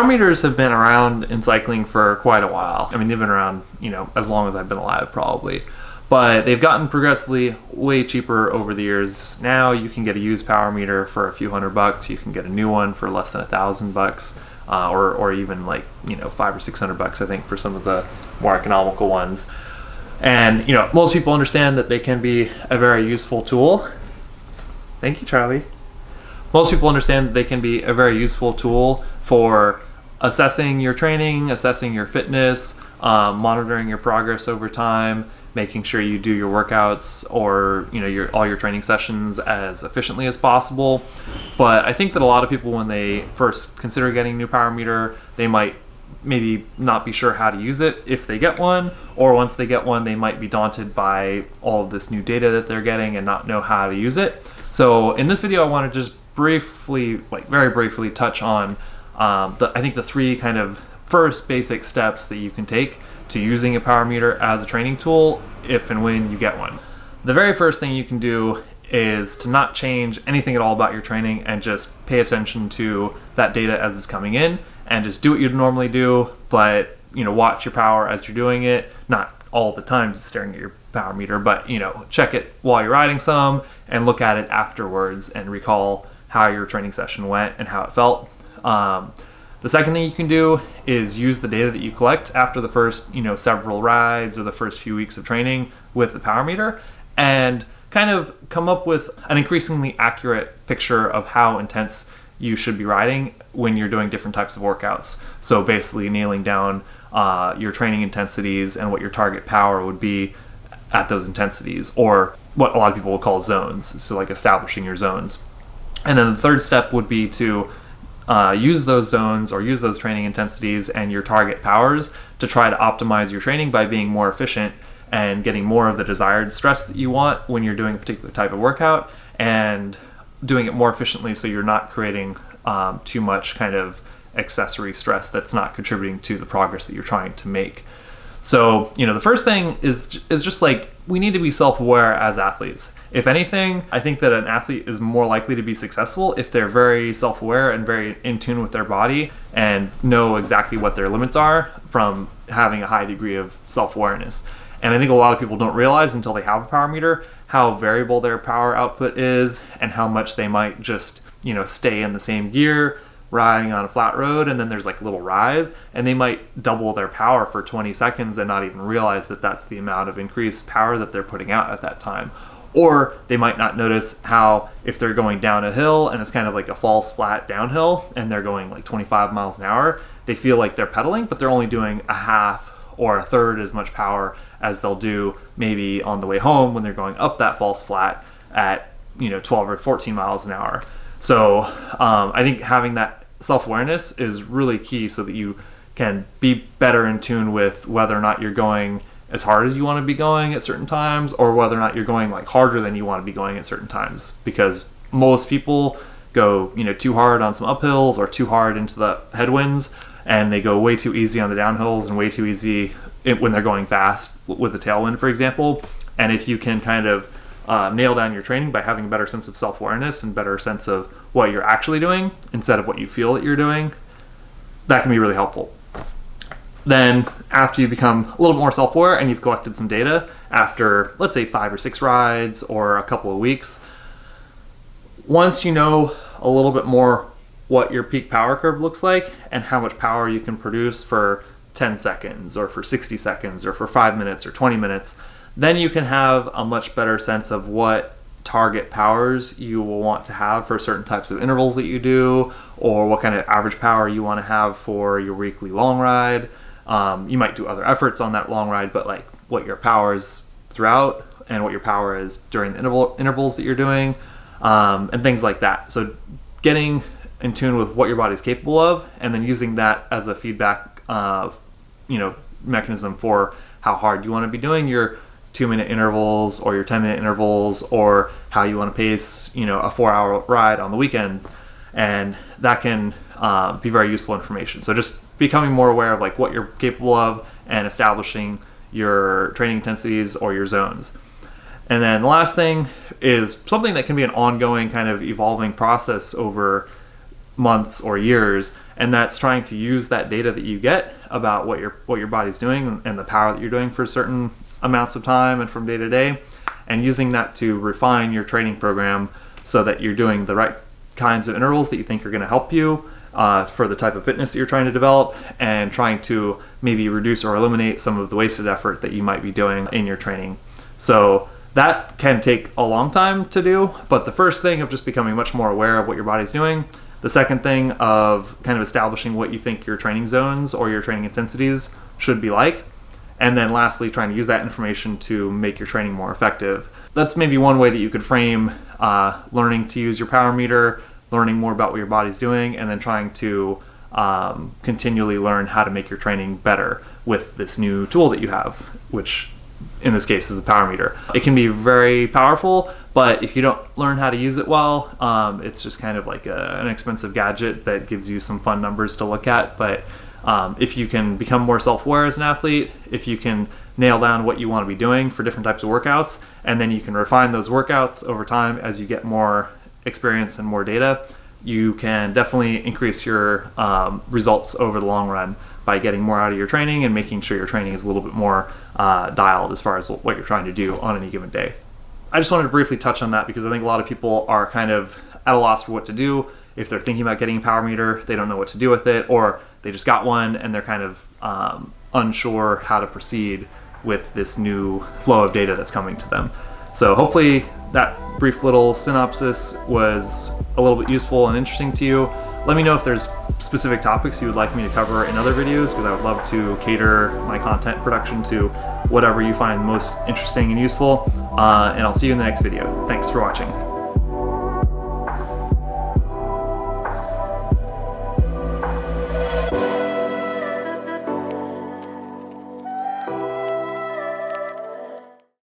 meters have been around in cycling for quite a while. I mean, they've been around, as long as I've been alive, probably. But they've gotten progressively way cheaper over the years. Now you can get a used power meter for a few $100. You can get a new one for less than $1,000, or even like $500 or $600, I think, for some of the more economical ones. And most people understand that they can be a very useful tool. Thank you, Charlie. Most people understand that they can be a very useful tool for assessing your training, assessing your fitness, monitoring your progress over time, making sure you do your workouts or all your training sessions as efficiently as possible. But I think that a lot of people, when they first consider getting a new power meter, they might maybe not be sure how to use it if they get one, or once they get one, they might be daunted by all of this new data that they're getting and not know how to use it. So in this video, I want to just very briefly touch on I think the three kind of first basic steps that you can take to using a power meter as a training tool if and when you get one. The very first thing you can do is to not change anything at all about your training and just pay attention to that data as it's coming in and just do what you'd normally do, but watch your power as you're doing it, not all the time just staring at your power meter, but check it while you're riding some and look at it afterwards and recall how your training session went and how it felt. The second thing you can do is use the data that you collect after the first several rides or the first few weeks of training with the power meter and kind of come up with an increasingly accurate picture of how intense you should be riding when you're doing different types of workouts. So basically nailing down your training intensities and what your target power would be at those intensities, or what a lot of people will call zones, so like establishing your zones. And then the third step would be to use those zones or use those training intensities and your target powers to try to optimize your training by being more efficient and getting more of the desired stress that you want when you're doing a particular type of workout, and doing it more efficiently so you're not creating too much kind of accessory stress that's not contributing to the progress that you're trying to make. So, the first thing is just like, we need to be self-aware as athletes. If anything, I think that an athlete is more likely to be successful if they're very self-aware and very in tune with their body and know exactly what their limits are from having a high degree of self-awareness. And I think a lot of people don't realize until they have a power meter how variable their power output is and how much they might just, stay in the same gear riding on a flat road, and then there's like a little rise and they might double their power for 20 seconds and not even realize that that's the amount of increased power that they're putting out at that time. Or they might not notice how, if they're going down a hill and it's kind of like a false flat downhill and they're going like 25 miles an hour, they feel like they're pedaling, but they're only doing a half or a third as much power as they'll do maybe on the way home when they're going up that false flat at 12 or 14 miles an hour. So I think having that self-awareness is really key so that you can be better in tune with whether or not you're going as hard as you want to be going at certain times, or whether or not you're going like harder than you want to be going at certain times. Because most people go too hard on some uphills or too hard into the headwinds, and they go way too easy on the downhills and way too easy when they're going fast with the tailwind, for example. And if you can kind of nail down your training by having a better sense of self-awareness and better sense of what you're actually doing instead of what you feel that you're doing, that can be really helpful. Then after you become a little more self-aware and you've collected some data after, let's say, 5 or 6 rides or a couple of weeks, once you know a little bit more what your peak power curve looks like and how much power you can produce for 10 seconds or for 60 seconds or for 5 minutes or 20 minutes, then you can have a much better sense of what target powers you will want to have for certain types of intervals that you do, or what kind of average power you want to have for your weekly long ride. You might do other efforts on that long ride, but like what your power is throughout and what your power is during the intervals that you're doing, and things like that. So getting in tune with what your body's capable of, and then using that as a feedback mechanism for how hard you want to be doing your 2-minute intervals or your 10-minute intervals, or how you want to pace a 4-hour ride on the weekend. And that can be very useful information. So just becoming more aware of like what you're capable of and establishing your training intensities or your zones. And then the last thing is something that can be an ongoing kind of evolving process over months or years, and that's trying to use that data that you get about what your body's doing and the power that you're doing for certain amounts of time and from day to day, and using that to refine your training program so that you're doing the right kinds of intervals that you think are going to help you for the type of fitness that you're trying to develop, and trying to maybe reduce or eliminate some of the wasted effort that you might be doing in your training. So that can take a long time to do, but the first thing of just becoming much more aware of what your body's doing, the second thing of kind of establishing what you think your training zones or your training intensities should be like, and then lastly trying to use that information to make your training more effective. That's maybe one way that you could frame learning to use your power meter, learning more about what your body's doing, and then trying to continually learn how to make your training better with this new tool that you have, which in this case is the power meter. It can be very powerful, but if you don't learn how to use it well, it's just kind of like an expensive gadget that gives you some fun numbers to look at. But if you can become more self-aware as an athlete, if you can nail down what you want to be doing for different types of workouts, and then you can refine those workouts over time as you get more experience and more data, you can definitely increase your results over the long run by getting more out of your training and making sure your training is a little bit more dialed as far as what you're trying to do on any given day. I just wanted to briefly touch on that because I think a lot of people are kind of at a loss for what to do. If they're thinking about getting a power meter, they don't know what to do with it, or they just got one and they're kind of unsure how to proceed with this new flow of data that's coming to them. So hopefully that brief little synopsis was a little bit useful and interesting to you. Let me know if there's specific topics you would like me to cover in other videos, because I would love to cater my content production to whatever you find most interesting and useful. And I'll see you in the next video. Thanks for watching.